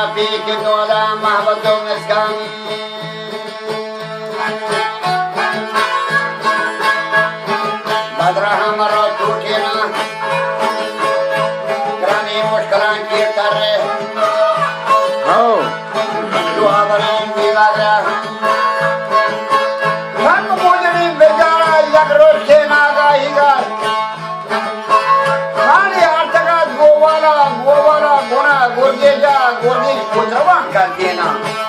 فيك ولا مهبط مسكن بدرها مرة توتينا گرانی مشکلان کی تره دوها برین بیوادره هم موجنی بجارا یک روز که ناگاهی گار خانی ارتگاه گووالا گونا گرگی جا گرگی کتروان کرتی نا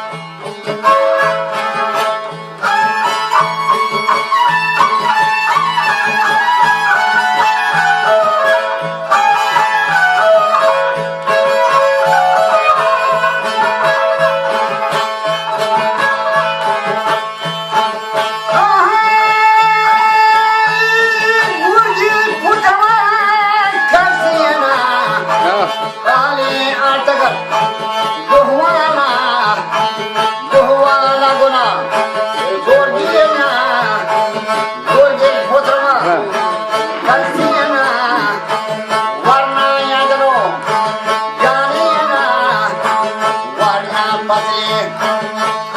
Pati